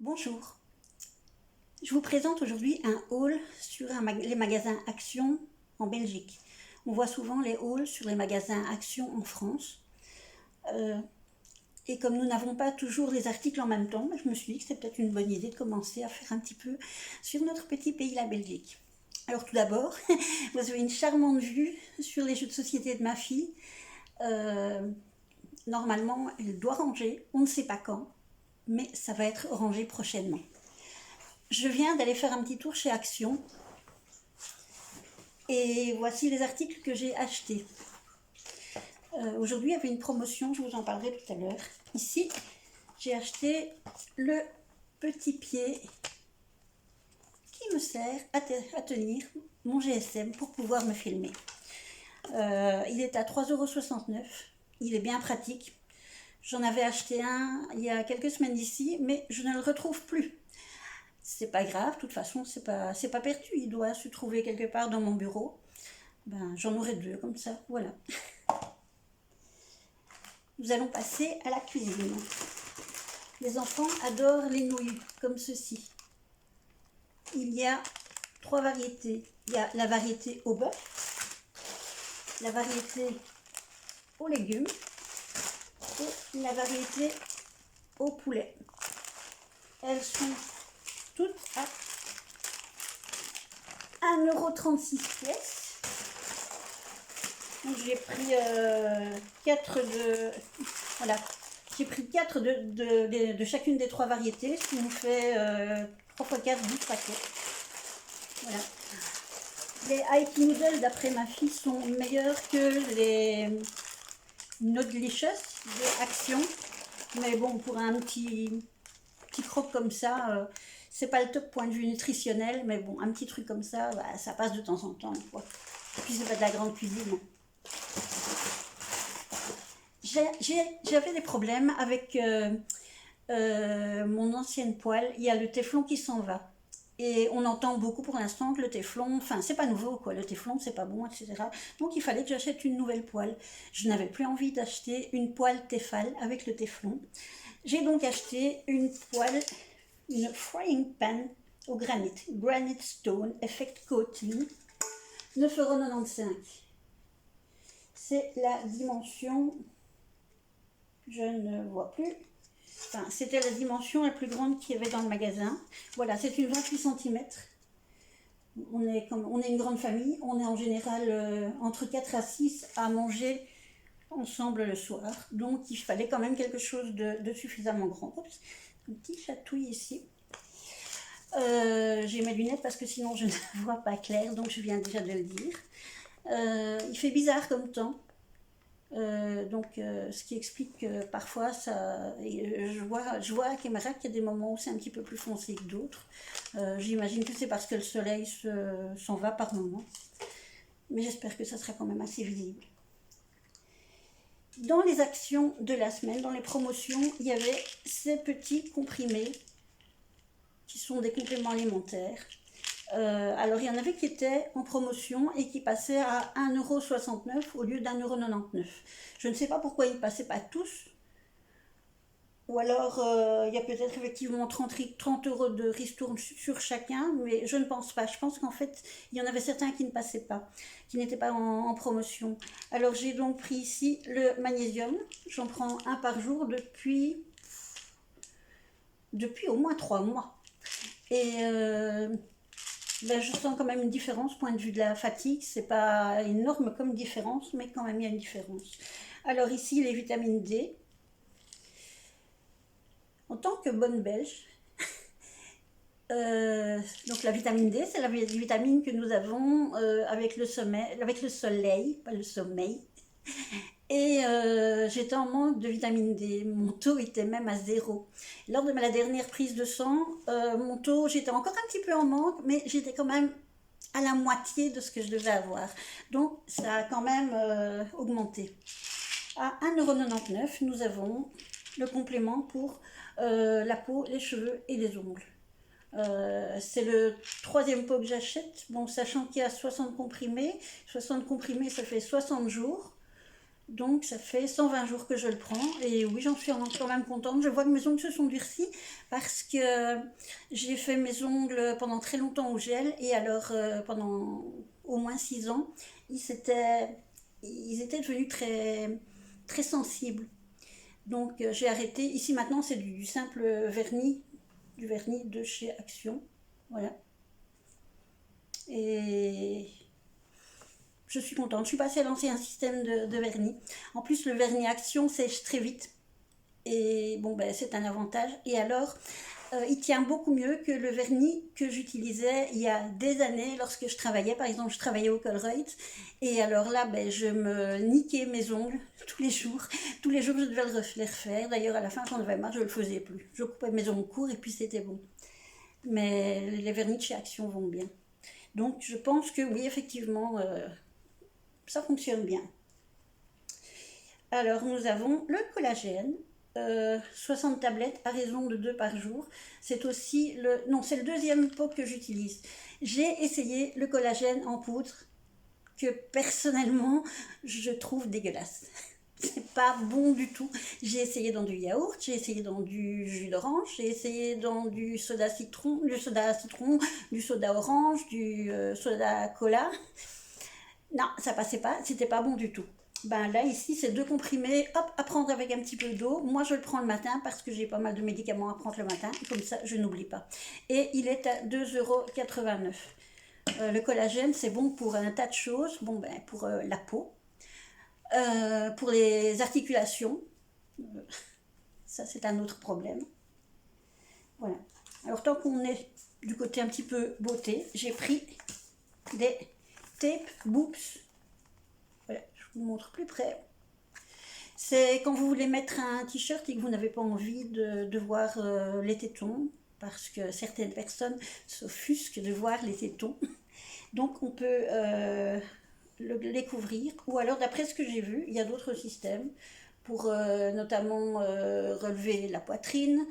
Bonjour, je vous présente aujourd'hui un haul sur les magasins Action en Belgique. On voit souvent les hauls sur les magasins Action en France. Et comme nous n'avons pas toujours les articles en même temps, je me suis dit que c'était peut-être une bonne idée de commencer à faire un petit peu sur notre petit pays, la Belgique. Alors tout d'abord, vous avez une charmante vue sur les jeux de société de ma fille. Normalement, elle doit ranger, on ne sait pas quand, mais ça va être rangé prochainement. Je viens d'aller faire un petit tour chez Action et voici les articles que j'ai achetés. Aujourd'hui, il y avait une promotion, je vous en parlerai tout à l'heure. Ici, j'ai acheté le petit pied qui me sert à tenir mon GSM pour pouvoir me filmer. Il est à 3,69 €, il est bien pratique. J'en avais acheté un il y a quelques semaines d'ici, mais je ne le retrouve plus. C'est pas grave, de toute façon, c'est pas perdu, il doit se trouver quelque part dans mon bureau. Ben, j'en aurai deux comme ça, voilà. Nous allons passer à la cuisine. Les enfants adorent les nouilles, comme ceci. Il y a 3 variétés. Il y a la variété au bœuf, la variété aux légumes et la variété au poulet. Elles sont toutes à 1,36 € pièce. Donc j'ai pris 4 de... Voilà. J'ai pris 4 de chacune des 3 variétés, ce qui nous fait 3 x 4, 12 paquets. Voilà. Les Happy Noodles, d'après ma fille, sont meilleurs que les Nodlicious de Action. Mais bon, pour un petit croque comme ça, c'est pas le top point de vue nutritionnel, mais bon, un petit truc comme ça, bah, ça passe de temps en temps, quoi. Et puis c'est pas de la grande cuisine. J'avais des problèmes avec mon ancienne poêle. Il y a le téflon qui s'en va. Et on entend beaucoup pour l'instant que le téflon, enfin c'est pas nouveau quoi, le téflon c'est pas bon, etc. Donc il fallait que j'achète une nouvelle poêle. Je n'avais plus envie d'acheter une poêle Tefal avec le téflon. J'ai donc acheté une poêle, une frying pan au Granite Stone Effect Coating, 9,95 €. C'est la dimension, je ne vois plus. Enfin, c'était la dimension la plus grande qu'il y avait dans le magasin. Voilà, c'est une 28 cm. On est une grande famille. On est en général entre 4 à 6 à manger ensemble le soir. Donc, il fallait quand même quelque chose de suffisamment grand. Oups, un petit chatouille ici. J'ai mes lunettes parce que sinon je ne vois pas clair. Donc, je viens déjà de le dire. Il fait bizarre comme temps. Ce qui explique que parfois je vois à Kémara qu'il y a des moments où c'est un petit peu plus foncé que d'autres. J'imagine que c'est parce que le soleil s'en va par moments, mais j'espère que ça sera quand même assez visible. Dans les actions de la semaine, dans les promotions, il y avait ces petits comprimés qui sont des compléments alimentaires. Alors il y en avait qui étaient en promotion et qui passaient à 1,69 € au lieu d'1,99 €. Je ne sais pas pourquoi ils ne passaient pas tous. Ou alors il y a peut-être effectivement 30 € de ristourne sur chacun, mais je ne pense pas. Je pense qu'en fait il y en avait certains qui ne passaient pas, qui n'étaient pas en promotion. Alors j'ai donc pris ici le magnésium. J'en prends un par jour depuis au moins 3 mois. Et je sens quand même une différence, point de vue de la fatigue, c'est pas énorme comme différence, mais quand même il y a une différence. Alors ici, les vitamines D. En tant que bonne belge, donc la vitamine D, c'est la vitamine que nous avons avec le soleil, pas le sommeil. Et j'étais en manque de vitamine D, mon taux était même à 0. Lors de la dernière prise de sang, mon taux, j'étais encore un petit peu en manque, mais j'étais quand même à la moitié de ce que je devais avoir. Donc ça a quand même augmenté. À 1,99 €, nous avons le complément pour la peau, les cheveux et les ongles. C'est le 3e pot que j'achète, bon, sachant qu'il y a 60 comprimés. 60 comprimés, ça fait 60 jours. Donc ça fait 120 jours que je le prends et oui, j'en suis quand même contente. Je vois que mes ongles se sont durcis parce que j'ai fait mes ongles pendant très longtemps au gel et alors pendant au moins 6 ans, ils étaient devenus très sensibles. Donc j'ai arrêté. Ici maintenant c'est du simple vernis, du vernis de chez Action. Voilà. Et je suis contente. Je suis passée à l'ancien système de vernis. En plus, le vernis Action sèche très vite. Et bon, ben, c'est un avantage. Et alors, il tient beaucoup mieux que le vernis que j'utilisais il y a des années lorsque je travaillais. Par exemple, je travaillais au Colruyt. Et alors là, ben, je me niquais mes ongles tous les jours. Tous les jours, je devais les refaire. D'ailleurs, à la fin, j'en avais marre, je ne le faisais plus. Je coupais mes ongles courts et puis c'était bon. Mais les vernis de chez Action vont bien. Donc, je pense que oui, effectivement, ça fonctionne bien. Alors, nous avons le collagène. 60 tablettes à raison de 2 par jour. C'est aussi le... Non, c'est le deuxième pot que j'utilise. J'ai essayé le collagène en poudre que personnellement, je trouve dégueulasse. C'est pas bon du tout. J'ai essayé dans du yaourt, j'ai essayé dans du jus d'orange, j'ai essayé dans du soda citron, du soda orange, du soda cola. Non, ça passait pas, c'était pas bon du tout. Ben là, ici, c'est 2 comprimés, hop, à prendre avec un petit peu d'eau. Moi, je le prends le matin parce que j'ai pas mal de médicaments à prendre le matin. Comme ça, je n'oublie pas. Et il est à 2,89 €. Le collagène, c'est bon pour un tas de choses. Bon, ben, pour la peau, pour les articulations. Ça, c'est un autre problème. Voilà. Alors, tant qu'on est du côté un petit peu beauté, j'ai pris des tape boops. Voilà, je vous montre plus près. C'est quand vous voulez mettre un t-shirt et que vous n'avez pas envie de voir les tétons, parce que certaines personnes s'offusquent de voir les tétons. Donc on peut les couvrir, ou alors d'après ce que j'ai vu, il y a d'autres systèmes pour notamment relever la poitrine.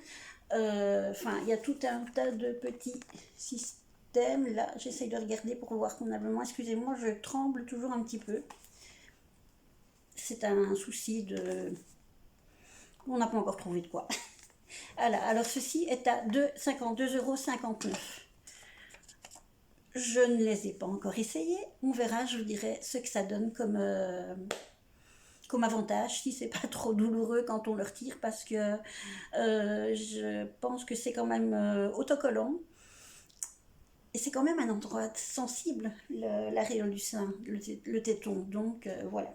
Enfin, il y a tout un tas de petits systèmes. Là, j'essaye de regarder pour voir convenablement. Excusez-moi, je tremble toujours un petit peu. C'est un souci de... On n'a pas encore trouvé de quoi. Voilà, alors ceci est à 52,59 €. Je ne les ai pas encore essayés. On verra, je vous dirai ce que ça donne comme avantage, si c'est pas trop douloureux quand on le retire, parce que je pense que c'est quand même autocollant. Et c'est quand même un endroit sensible, l'aréole du sein, le téton. Donc voilà.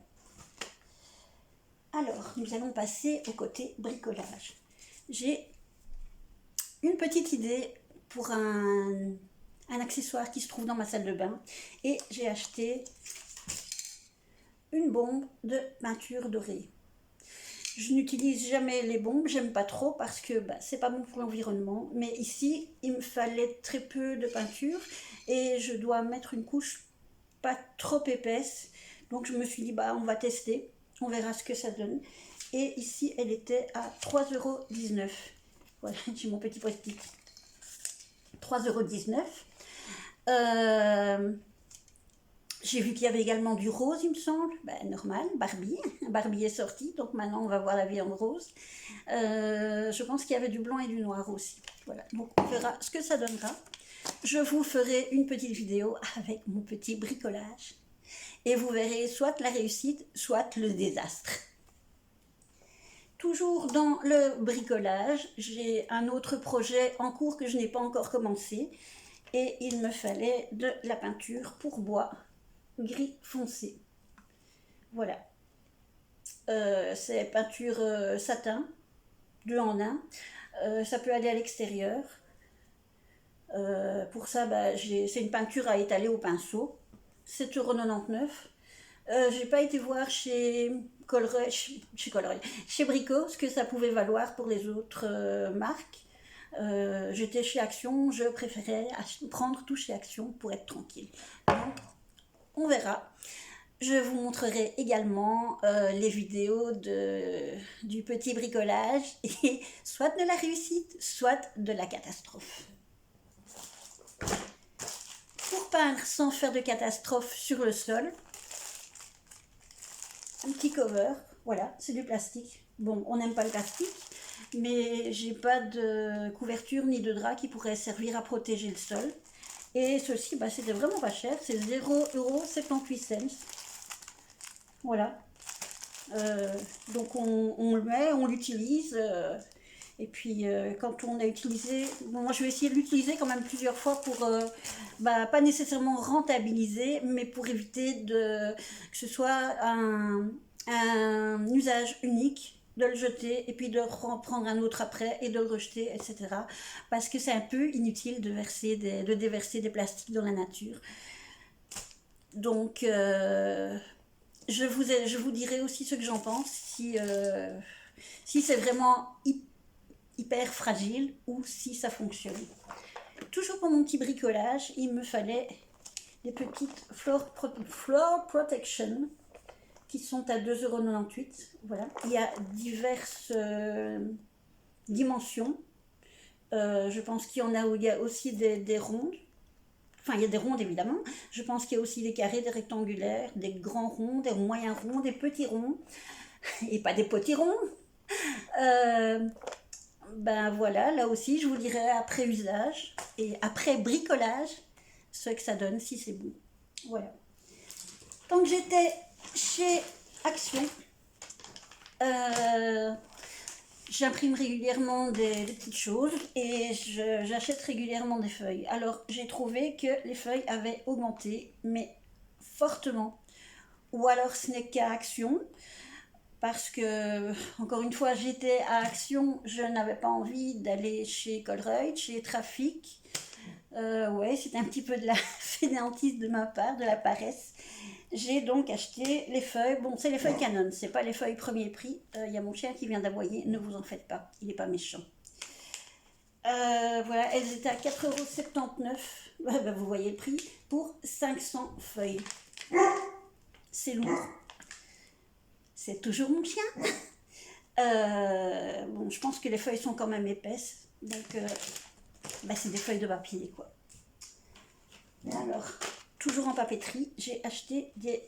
Alors, nous allons passer au côté bricolage. J'ai une petite idée pour un accessoire qui se trouve dans ma salle de bain. Et j'ai acheté une bombe de peinture dorée. Je n'utilise jamais les bombes, j'aime pas trop parce que c'est pas bon pour l'environnement. Mais ici, il me fallait très peu de peinture et je dois mettre une couche pas trop épaisse. Donc je me suis dit, on va tester, on verra ce que ça donne. Et ici, elle était à 3,19 €. Voilà, j'ai mon petit post-it. 3,19 €. J'ai vu qu'il y avait également du rose, il me semble. Normal, Barbie. Barbie est sortie, donc maintenant on va voir la vie en rose. Je pense qu'il y avait du blanc et du noir aussi. Voilà, donc on verra ce que ça donnera. Je vous ferai une petite vidéo avec mon petit bricolage. Et vous verrez soit la réussite, soit le désastre. Toujours dans le bricolage, j'ai un autre projet en cours que je n'ai pas encore commencé. Et il me fallait de la peinture pour bois gris foncé. Voilà. C'est peinture satin, 2 en 1. Ça peut aller à l'extérieur. Pour ça, c'est une peinture à étaler au pinceau. 7,99 €. J'ai pas été voir chez Brico ce que ça pouvait valoir pour les autres marques. J'étais chez Action, je préférais prendre tout chez Action pour être tranquille. Donc, on verra. Je vous montrerai également les vidéos du petit bricolage, et soit de la réussite, soit de la catastrophe. Pour peindre sans faire de catastrophe sur le sol, un petit cover, voilà, c'est du plastique. Bon, on n'aime pas le plastique, mais j'ai pas de couverture ni de drap qui pourrait servir à protéger le sol. Et ceci, bah, c'était vraiment pas cher, c'est 0,78 €. Voilà. Donc on le met, on l'utilise. Et puis quand on a utilisé, bon, moi je vais essayer de l'utiliser quand même plusieurs fois pour, pas nécessairement rentabiliser, mais pour éviter que ce soit un usage unique, de le jeter et puis de reprendre un autre après et de le rejeter, etc. Parce que c'est un peu inutile de déverser des plastiques dans la nature. Donc je vous dirai aussi ce que j'en pense, si c'est vraiment hyper fragile ou si ça fonctionne. Toujours pour mon petit bricolage, il me fallait des petites floor protection qui sont à 2,98 €. Voilà. Il y a diverses dimensions. Je pense qu'il y en a où il y a aussi des rondes. Enfin, il y a des rondes évidemment. Je pense qu'il y a aussi des carrés, des rectangulaires, des grands ronds, des moyens ronds, des petits ronds. Et pas des petits ronds. Ben voilà, là aussi, je vous dirai après usage et après bricolage ce que ça donne, si c'est bon. Voilà. Tant que j'étais chez Action, j'imprime régulièrement des petites choses et j'achète régulièrement des feuilles. Alors, j'ai trouvé que les feuilles avaient augmenté, mais fortement. Ou alors, ce n'est qu'à Action. Parce que, encore une fois, j'étais à Action, je n'avais pas envie d'aller chez Colruyt, chez Trafic. Ouais, c'était un petit peu de la fainéantise de ma part, de la paresse. J'ai donc acheté les feuilles. Bon, c'est les feuilles Canon, c'est pas les feuilles premier prix. Il y a mon chien qui vient d'aboyer, ne vous en faites pas, il n'est pas méchant. Voilà, elles étaient à 4,79 €. Vous voyez le prix, pour 500 feuilles. C'est lourd. C'est toujours mon chien. Bon, je pense que les feuilles sont quand même épaisses. Donc, c'est des feuilles de papier, quoi. Alors, toujours en papeterie, j'ai acheté des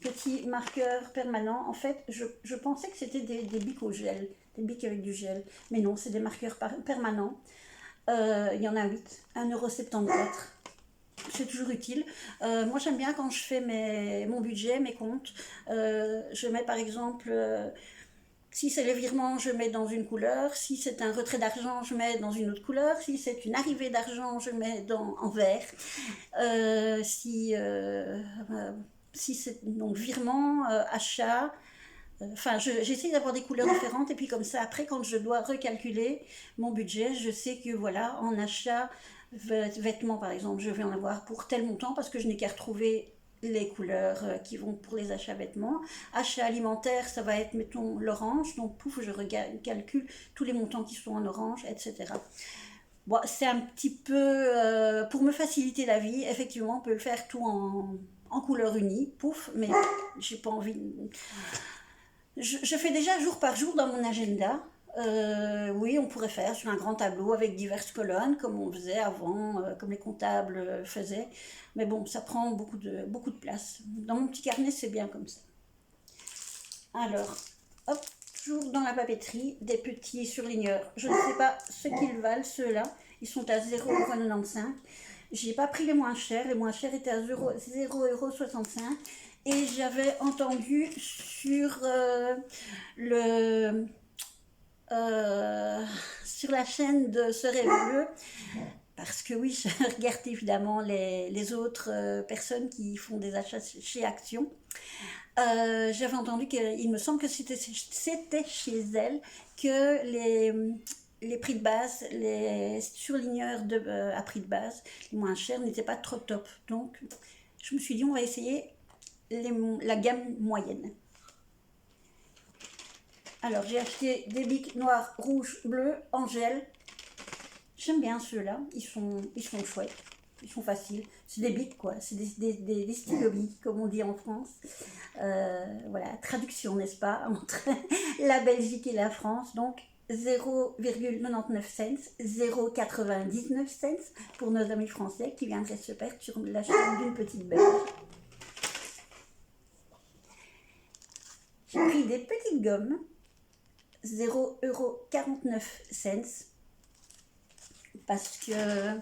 petits marqueurs permanents. En fait, je pensais que c'était des bics au gel, des bics avec du gel. Mais non, c'est des marqueurs permanents. Il y en a 8, 1,74 €. C'est toujours utile. Moi, j'aime bien quand je fais mon budget, mes comptes. Je mets par exemple, si c'est les virements, je mets dans une couleur. Si c'est un retrait d'argent, je mets dans une autre couleur. Si c'est une arrivée d'argent, je mets en vert. Si c'est donc virement, achat. Enfin, j'essaie d'avoir des couleurs différentes et puis comme ça, après, quand je dois recalculer mon budget, je sais que voilà, en achat, vêtements par exemple, je vais en avoir pour tel montant parce que je n'ai qu'à retrouver les couleurs qui vont pour les achats vêtements. Achat alimentaire, ça va être, mettons, l'orange, donc pouf, je calcule tous les montants qui sont en orange, etc. Bon, c'est un petit peu, pour me faciliter la vie, effectivement, on peut le faire tout en couleur unie, pouf, mais j'ai pas envie. Je fais déjà jour par jour dans mon agenda. Oui, on pourrait faire sur un grand tableau avec diverses colonnes, comme on faisait avant, comme les comptables faisaient. Mais bon, ça prend beaucoup de place. Dans mon petit carnet, c'est bien comme ça. Alors, hop, toujours dans la papeterie, des petits surligneurs. Je ne sais pas ce qu'ils valent, ceux-là. Ils sont à 0,95 €. J'ai pas pris les moins chers. Les moins chers étaient à 0,65 €. Et j'avais entendu sur sur la chaîne de Sœur Bleu, parce que oui, je regarde évidemment les autres personnes qui font des achats chez Action. J'avais entendu qu'il me semble que c'était chez elles que les prix de base, les surligneurs à prix de base, les moins chers, n'étaient pas trop top. Donc, je me suis dit, on va essayer la gamme moyenne. Alors, j'ai acheté des bics noirs, rouges, bleus, en gel. J'aime bien ceux-là, ils sont chouettes, ils sont faciles. C'est des bics, quoi, c'est des stylo-bics, comme on dit en France. Voilà, traduction, n'est-ce pas, entre la Belgique et la France. Donc, 0,99 cents, 0,99 cents pour nos amis français qui viendraient se perdre sur la chaîne d'une petite Belge. J'ai pris des petites gommes, 0,49 €, parce que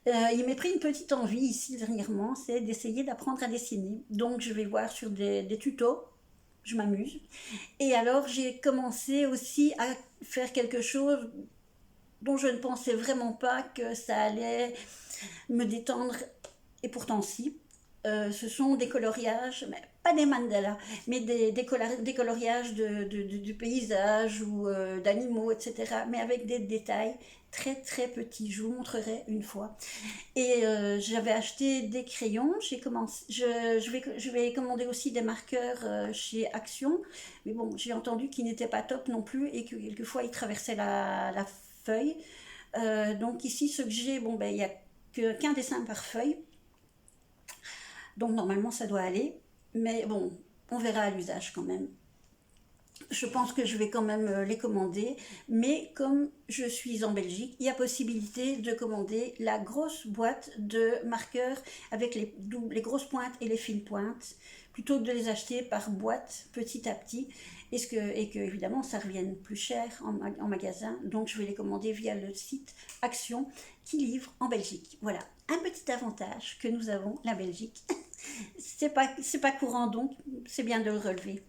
il m'est pris une petite envie ici dernièrement, c'est d'essayer d'apprendre à dessiner. Donc je vais voir sur des tutos, je m'amuse. Et alors j'ai commencé aussi à faire quelque chose dont je ne pensais vraiment pas que ça allait me détendre, et pourtant si. Ce sont des coloriages, mais pas des mandalas, mais des coloriages du paysage ou d'animaux, etc. Mais avec des détails très très petits. Je vous montrerai une fois. Et j'avais acheté des crayons. Je vais commander aussi des marqueurs chez Action. Mais bon, j'ai entendu qu'ils n'étaient pas top non plus et que quelquefois ils traversaient la feuille. Donc ici, ce que j'ai, bon, ben, il n'y a qu'un dessin par feuille. Donc normalement ça doit aller, mais bon, on verra à l'usage quand même. Je pense que je vais quand même les commander, mais comme je suis en Belgique, il y a possibilité de commander la grosse boîte de marqueurs avec les grosses pointes et les fines pointes, plutôt que de les acheter par boîte petit à petit, et que évidemment ça revienne plus cher en magasin. Donc je vais les commander via le site Action qui livre en Belgique. Voilà, un petit avantage que nous avons, la Belgique. C'est pas courant, donc c'est bien de le relever.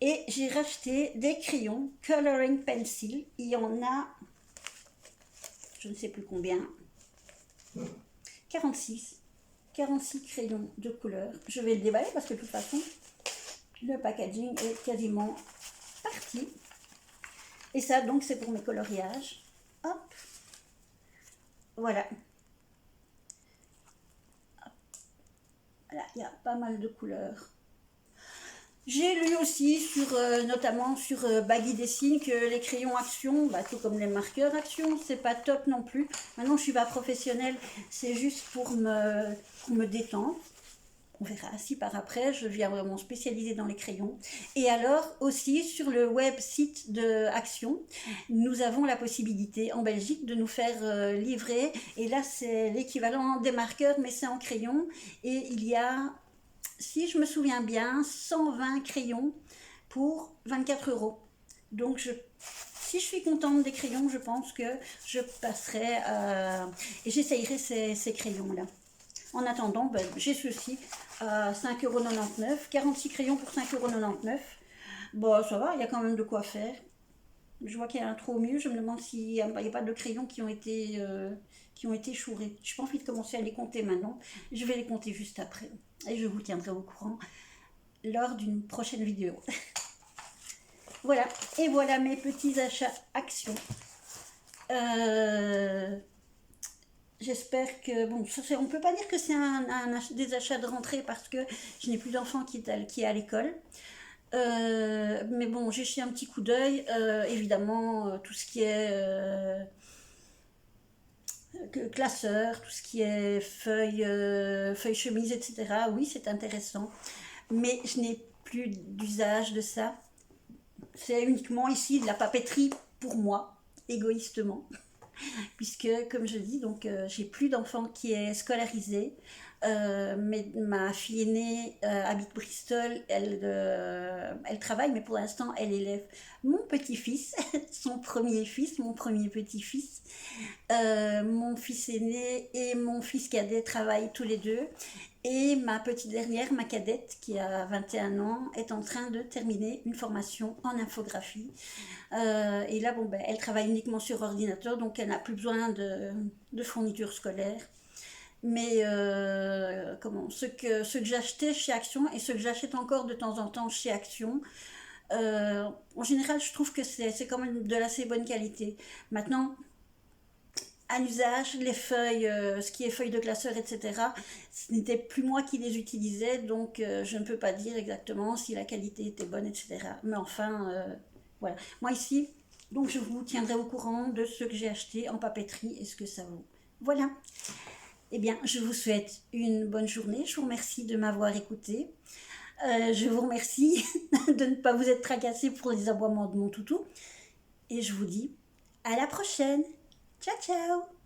Et j'ai racheté des crayons Coloring Pencil. Il y en a, je ne sais plus combien, 46 crayons de couleur. Je vais le déballer parce que de toute façon, le packaging est quasiment parti. Et ça, donc, c'est pour mes coloriages. Hop. Voilà. Voilà, il y a pas mal de couleurs. J'ai lu aussi, notamment sur Baggy Dessine, que les crayons Action, bah, tout comme les marqueurs Action, c'est pas top non plus. Maintenant, je suis pas professionnelle, c'est juste pour me détendre. On verra si par après, je viens vraiment spécialiser dans les crayons. Et alors, aussi, sur le web site de Action, nous avons la possibilité, en Belgique, de nous faire livrer. Et là, c'est l'équivalent des marqueurs, mais c'est en crayon. Et il y a, si je me souviens bien, 120 crayons pour 24 €. Donc, si je suis contente des crayons, je pense que je passerai et j'essayerai ces crayons-là. En attendant, ben, j'ai ceci à 5,99 €, 46 crayons pour 5,99 €. Bon, ça va, il y a quand même de quoi faire. Je vois qu'il y a un trou au milieu, je me demande s'il n'y a pas de crayons qui ont été chourés. Je n'ai pas envie de commencer à les compter maintenant, je vais les compter juste après. Et je vous tiendrai au courant lors d'une prochaine vidéo. Voilà, et voilà mes petits achats Action. J'espère que, bon, on ne peut pas dire que c'est des achats de rentrée parce que je n'ai plus d'enfant qui est à l'école. Mais bon, j'ai jeté un petit coup d'œil. Évidemment, tout ce qui est classeur, tout ce qui est feuilles chemise, etc. Oui, c'est intéressant. Mais je n'ai plus d'usage de ça. C'est uniquement ici de la papeterie pour moi, égoïstement. Puisque, comme je dis, donc j'ai plus d'enfant qui est scolarisé. Mais ma fille aînée habite Bristol, elle travaille, mais pour l'instant, elle élève mon petit-fils, son premier fils, mon premier petit-fils. Mon fils aîné et mon fils cadet travaillent tous les deux. Et ma petite dernière, ma cadette, qui a 21 ans, est en train de terminer une formation en infographie. Et là, bon, ben, elle travaille uniquement sur ordinateur, donc elle n'a plus besoin de fournitures scolaires. Mais ce que j'achetais chez Action et ce que j'achète encore de temps en temps chez Action, en général, je trouve que c'est quand même de l'assez bonne qualité. Maintenant, à l'usage, les feuilles, ce qui est feuilles de classeur, etc., ce n'était plus moi qui les utilisais, donc je ne peux pas dire exactement si la qualité était bonne, etc. Mais enfin, voilà. Moi ici, donc je vous tiendrai au courant de ce que j'ai acheté en papeterie et ce que ça vaut. Voilà. Eh bien, je vous souhaite une bonne journée. Je vous remercie de m'avoir écouté. Je vous remercie de ne pas vous être tracassé pour les aboiements de mon toutou. Et je vous dis à la prochaine. Ciao, ciao!